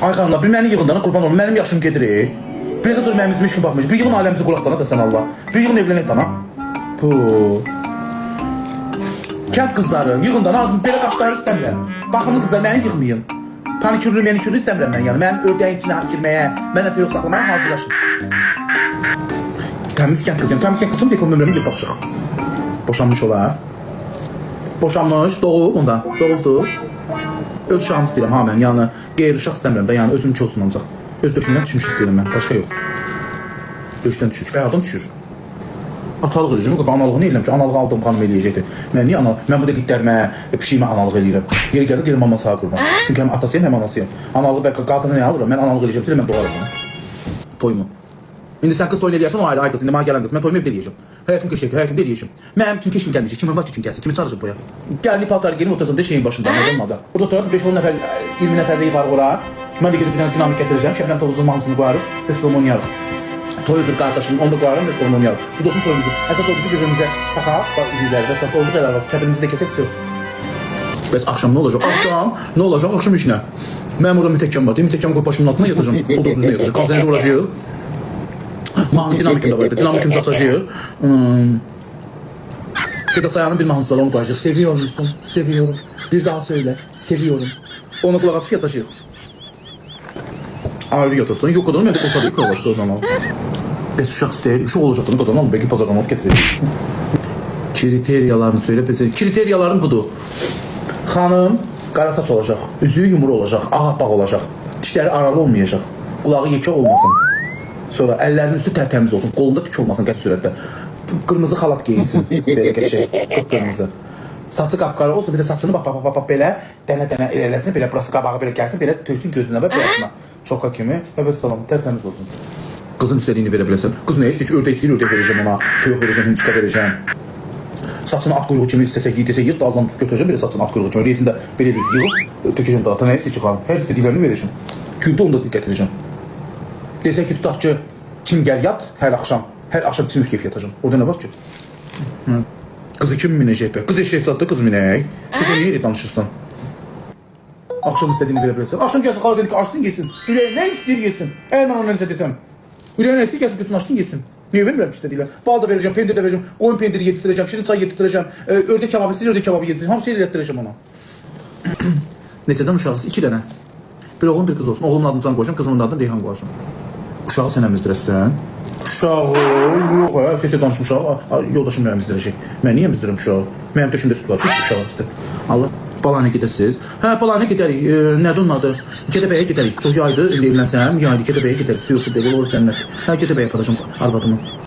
Ay xanımlar, bir məni yığından qurban olun, mənim yaşım gedir. Bir də sonra mənim üzümə heç kim baxmış. Bir yığın ailəmizi qulaqdana da sən Allah. Bir yığın evlənək dana. Puh. Kənd qızları, yığından ağzım belə qaşları istəmirəm. Baxımlı qızlar məni yığmayın. Panikürlü, menikürlü istəmirəm mən yəni. Mənim ördəyin içinə girməyə, mənə yox saxlamaya hazırlaşın. Təmiz kənd qızıyım. Təmiz kənd qızım telefon nömrəmi yox baxışıq. Boşanmış olar. Boşanmış, doğub onda. Doğubdur. Öz uşağımı istəyirəm ha mən. Yəni qeyri uşaq istəmirəm də, yəni özüm ki olsun ancaq. Öz döşündən düşmüş istəyirəm mən. Başqa yox. Döşdən düşür. Bəyardan düşür. Atalıq eləyəcəm. O qədər analığını eləyəm ki, analığı aldığım xanım eləyəcəkdir. Mən niyə analıq? Mən bu da qitlərmə, pişiyimə analıq eləyirəm. Yeri gəlir, deyirəm mama sağa qurban. Çünki həm atasıyım, həm anasıyım. Analığı bəlkə qadını nə alıram? Mən analıq eləyəcəm, mən doğarım. Toyumu. İndi sən qız toyunu eləyərsən, o ayrı, ay qız, indi mənə gələn qız. Mən toyumu evdə eləyəcəm. Həyatım qəşəngdir, həyatımda eləyəcəm. Mənim üçün heç kim gəlməyəcək. Kimin var ki, kim gəlsin? Kimi çağıracaq boya? Gəlini paltarı geyinib otursan da şeyin başında, nə olmadı? Burada oturaq 5-10 nəfər, 20 nəfər də yığarıq ora. Mən də gedib bir dənə dinamik gətirəcəm. Şəbnəm Tovuzun mahnısını qoyarıq. Restoran oynayarıq. Toyudur qardaşım, onu da qoyarım, restoran oynayarıq. Bu da olsun toyumuzu. Əsas odur ki, bir-birimizə taxaq, üzükləri və saat oldu zərarlar. Kəbirimizi də kəsək, yox. Bəs axşam nə olacaq? Axşam nə olacaq? Axşam iş nə? Mənim orada mütəkkəm var. Mütəkkəm qoyub başımın altına yatacağım. O da düzünə yatacaq. Konserində uğraşıyıq. Mahnı dinamikim də var. Dinamikimizi açacağıq. Seda Sayan'ın bir mahnısı var, onu koyacağız. Seviyor musun? Seviyorum. Bir daha söyle. Seviyorum. Ona kulak asıp yatacağız. Ayrı yatasın. Yok kadınım, ben de koşadık. Kadınım. Bəs uşaq istəyir. Uşaq olacaqdır kadınım ama belki pazardan hoş getirir. Kriteriyalarını söyle. Kriteriyalarım budur. Xanım qara saç olacaq. Üzüyü yumru olacaq. Ağappaq olacaq. Dişləri aralı olmayacaq. Qulağı yekə olmasın. Sonra əllərinin üstü tərtəmiz olsun. Qolunda tük olmasın qəti sürətdə. Qırmızı xalat geyinsin. Belə qəşəng. Qıpqırmızı. Saçı qapqara olsun. Bir də saçını bax belə dənə-dənə eləsin. Belə burası qabağı belə gəlsin. Belə töysün gözünə və burasına. Çoka kimi. Və salam. Tərtəmiz olsun. Qızın istədiyini verə biləsən. Qız nə istəyir ki, ördək istəyir, ördək verəcəm ona. Toyuq verəcəm, hinçika verəcəm. Saçını at quyruğu kimi istəsək, yığ daldan götürəcəm belə saçını at quyruğu kimi. Reysində belə bir yığıb tökəcəm dalata. Nə istəyir ki, xanım? Hər istədiklərini verəcəm. Güldə onu da gətirəcəm. Desək ki, tutaq ki, kim gəl yat hər axşam kim keyf yatacam. Orada nə var ki? Qızı kim minəcək bə? Qız eşək satdı, qız minək. Sən niyə elə danışırsan? Axşam istədiyini verə bilərsən. Axşam gəlsin, xala dedi ki, açsın yesin. Ürəyi nə istəyir yesin? Əgər mən ona necə desəm. Ürəyi nə istəyir gəlsin, açsın yesin. Niyə vermirəm ki, istədiklər? Bal da verəcəm, pendir də verəcəm, qoyun pendiri yedirəcəm, şirin çay yedirəcəm, ördək kebabı istəyir, ördək kebabı yedirəcəm. Hamısı elə yedirəcəm ona. Neçədən uşağız? 2 dənə. Bir oğlum, bir qız olsun. Oğlumun adını Can qoyacam, qızımın adını Reyhan qoyacam. Uşağı sən əmizdirəsən? Uşağı, yox, sesiyə danışım uşağı, yoldaşım nə əmizdirəcək? Mən niyə əmizdirəm uşağı? Mənim döşümdə süt var, uşağı istəyir. Allah, balanə gedəsiniz. Hə, balanə gedərik, nədir onun adı? Gədəbəyə gedərik, çox yaydır, indi evlənsəm, yaydır, Gədəbəyə gedərik, su yoxdur, deyil, olur cənnət. Hə, Gədəbəyə aparacam arvadımı.